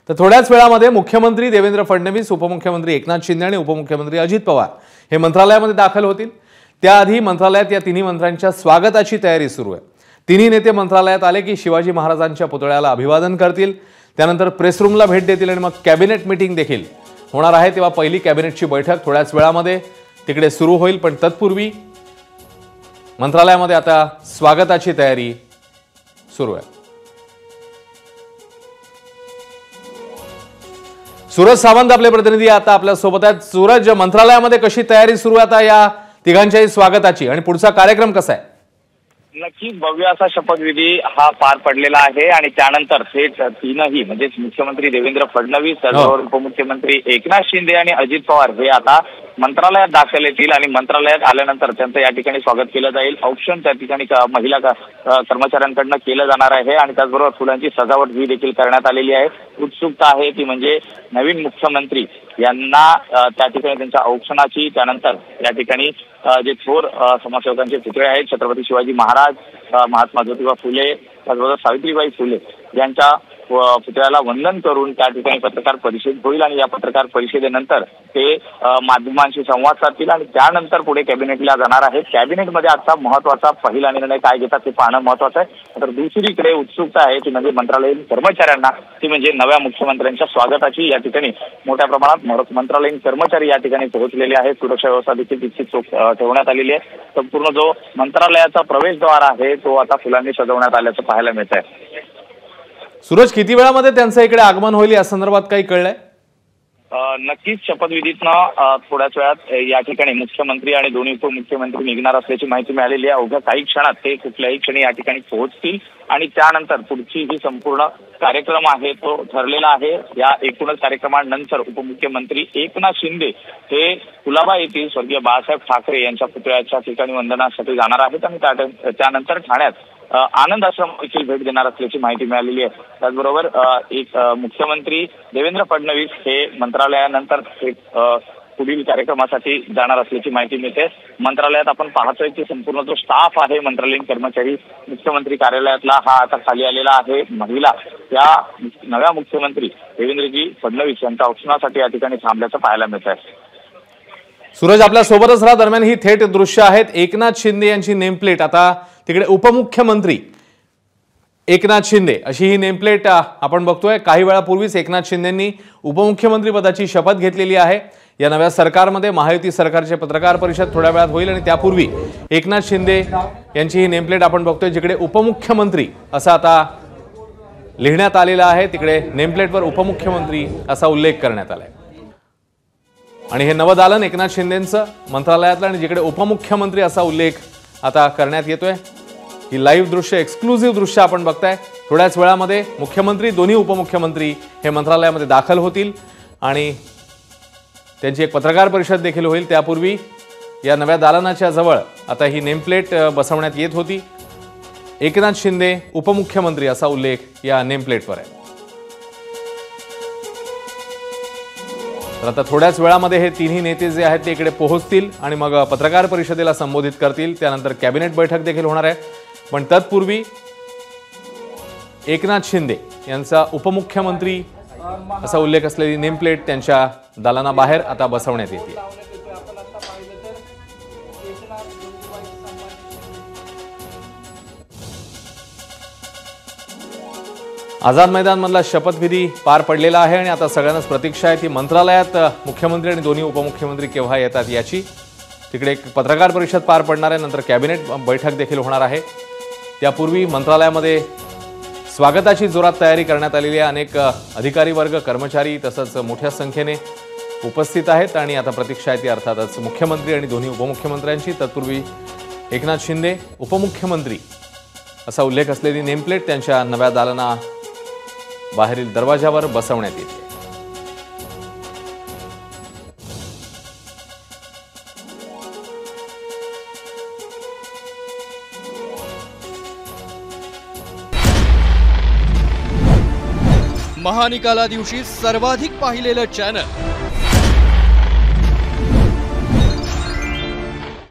तर थोड्याच वेळामध्ये मुख्यमंत्री देवेंद्र फडणवीस, उपमुख्यमंत्री एकनाथ शिंदे आणि उपमुख्यमंत्री अजित पवार हे मंत्रालयामध्ये दाखल होतील। त्याआधी मंत्रालयात या तिन्ही मंत्र्यांच्या स्वागताची तयारी सुरू आहे। तिन्ही नेते मंत्रालयात आले की शिवाजी महाराजांच्या पुतळ्याला अभिवादन करतील, त्यानंतर प्रेस रूमला भेट देतील आणि मग कॅबिनेट मीटिंग देखील होणार आहे। तेव्हा पहिली कॅबिनेटची बैठक थोड्याच वेळामध्ये तिकडे सुरू होईल, पण तत्पूर्वी मंत्रालयामध्ये आता स्वागताची तयारी सुरू आहे। सूरज सावंत आपले प्रतिनिधी आता आपल्या सोबत आहेत। सूरज, मंत्रालयामध्ये कशी तयारी सुरू आहे आता या तिघांच्याही स्वागताची आणि पुढचा कार्यक्रम कसा आहे? नक्कीच भव्य असा शपथविधी हा पार पडलेला आहे आणि त्यानंतर थेट तीनही म्हणजे मुख्यमंत्री देवेंद्र फडणवीस, त्याचबरोबर उपमुख्यमंत्री एकनाथ शिंदे आणि अजित पवार हे आता मंत्रालयात दाखल येतील आणि मंत्रालयात आल्यानंतर त्यांचं या ठिकाणी स्वागत केलं जाईल। औक्षण त्या ठिकाणी महिला कर्मचाऱ्यांकडून केलं जाणार आहे आणि त्याचबरोबर फुलांची सजावट ही देखील करण्यात आलेली आहे। उत्सुकता आहे ती म्हणजे नवीन मुख्यमंत्री यांना त्या ठिकाणी त्यांच्या औक्षणाची, त्यानंतर या ठिकाणी जे थोर समाजसेवकांचे पुतळे आहेत छत्रपती शिवाजी महाराज, महात्मा ज्योतिबा फुले, त्याचबरोबर सावित्रीबाई फुले यांच्या पुतळ्याला वंदन करून त्या ठिकाणी पत्रकार परिषद होईल आणि या पत्रकार परिषदेनंतर ते माध्यमांशी संवाद साधतील आणि त्यानंतर पुढे कॅबिनेटला जाणार आहे। कॅबिनेटमध्ये आजचा महत्त्वाचा पहिला निर्णय काय घेतात ते पाहणं महत्त्वाचं आहे। तर दुसरीकडे उत्सुकता आहे ती म्हणजे मंत्रालयीन कर्मचाऱ्यांना, ती म्हणजे नव्या मुख्यमंत्र्यांच्या स्वागताची। या ठिकाणी मोठ्या प्रमाणात मंत्रालयीन कर्मचारी या ठिकाणी पोहोचलेले आहेत। सुरक्षा व्यवस्था देखील तितकीच ठेवण्यात आलेली आहे। संपूर्ण जो मंत्रालयाचा प्रवेशद्वार आहे तो आता फुलांनी सजवण्यात आल्याचं पाहायला मिळत आहे। सूरज, किती वेळामध्ये त्यांचं इकडे आगमन होईल या संदर्भात काही कळलंय? नक्कीच शपथविधीतनं थोड्याच वेळात या ठिकाणी मुख्यमंत्री आणि दोन्ही उपमुख्यमंत्री निघणार असल्याची माहिती मिळालेली आहे। अवघ्या काही क्षणात ते कुठल्याही क्षणी या ठिकाणी पोहोचतील आणि त्यानंतर पुढची जी संपूर्ण कार्यक्रम आहे तो ठरलेला आहे। या एकूणच कार्यक्रमानंतर उपमुख्यमंत्री एकनाथ शिंदे हे कुलाबा येथील स्वर्गीय बाळासाहेब ठाकरे यांच्या पुतळ्याच्या ठिकाणी वंदनासाठी जाणार आहेत आणि त्यानंतर ठाण्यात आनंद आश्रम देखील भेट देणार असल्याची माहिती मिळालेली आहे। त्याचबरोबर एक मुख्यमंत्री देवेंद्र फडणवीस हे मंत्रालयानंतर पुढील कार्यक्रमासाठी जाणार असल्याची माहिती मिळते। मंत्रालयात आपण पाहतोय की संपूर्ण जो स्टाफ आहे मंत्रालयीन कर्मचारी मुख्यमंत्री कार्यालयातला हा आता खाली आलेला आहे। महिला या नव्या मुख्यमंत्री देवेंद्रजी फडणवीस यांच्या औक्षणासाठी या ठिकाणी थांबल्याचं पाहायला मिळत आहे। सूरज, आपल्या सोबतच राहा। दरम्यान ही थेट दृश्य आहेत। एकनाथ शिंदे यांची नेमप्लेट, आता तिकडे उपमुख्यमंत्री एकनाथ शिंदे अशी ही नेमप्लेट आपण बघतोय। काही वेळापूर्वीच एकनाथ शिंदेंनी उपमुख्यमंत्री पदाची शपथ घेतलेली आहे। या नव्या सरकारमध्ये महायुती सरकारचे पत्रकार परिषद थोड्या वेळात होईल आणि त्यापूर्वी एकनाथ शिंदे यांची ही नेमप्लेट आपण बघतोय, जिकडे उपमुख्यमंत्री असा आता लिहिण्यात आलेला आहे। तिकडे नेमप्लेटवर उपमुख्यमंत्री असा उल्लेख करण्यात आलाय आणि हे नवदालन एकनाथ शिंदेंचं मंत्रालयातलं आणि जिकडे उपमुख्यमंत्री असा उल्लेख आता करण्यात येतोय। ही लाईव्ह दृश्य, एक्सक्लुझिव्ह दृश्य आपण बघताय। थोड्याच वेळामध्ये मुख्यमंत्री, दोन्ही उपमुख्यमंत्री हे मंत्रालयामध्ये दाखल होतील आणि त्यांची एक पत्रकार परिषद देखील होईल। त्यापूर्वी या नव्या दालनाच्या जवळ आता ही नेमप्लेट बसवण्यात येत होती। एकनाथ शिंदे उपमुख्यमंत्री असा उल्लेख या नेमप्लेटवर आहे। तर आता थोड्याच वेळामध्ये हे तिन्ही नेते जे आहेत ते इकडे पोहोचतील आणि मग पत्रकार परिषदेला संबोधित करतील। त्यानंतर कॅबिनेट बैठक देखील होणार आहे, पण तत्पूर्वी एकनाथ शिंदे यांचा उपमुख्यमंत्री असा उल्लेख असलेली नेमप्लेट त्यांच्या दालनाबाहेर आता बसवण्यात येते। आझाद मैदान मधला शपथविधी पार पडलेला आहे आणि आता सगळ्यांनाच प्रतीक्षा आहे ती मंत्रालयात मुख्यमंत्री आणि दोन्ही उपमुख्यमंत्री केव्हा येतात याची। तिकडे एक पत्रकार परिषद पार पडणार आहे, नंतर कॅबिनेट बैठक देखील होणार आहे। त्यापूर्वी मंत्रालयामध्ये स्वागताची जोरात तयारी करण्यात आलेली आहे। अनेक अधिकारी वर्ग, कर्मचारी तसंच मोठ्या संख्येने उपस्थित आहेत आणि आता प्रतीक्षा आहे ती अर्थातच मुख्यमंत्री आणि दोन्ही उपमुख्यमंत्र्यांची। तत्पूर्वी एकनाथ शिंदे उपमुख्यमंत्री असा उल्लेख असलेली नेमप्लेट त्यांच्या नव्या दालना बाहेरील दरवाजावर बसवण्यात येते। महानिकाला दिवशी सर्वाधिक पाहिलेलं चॅनल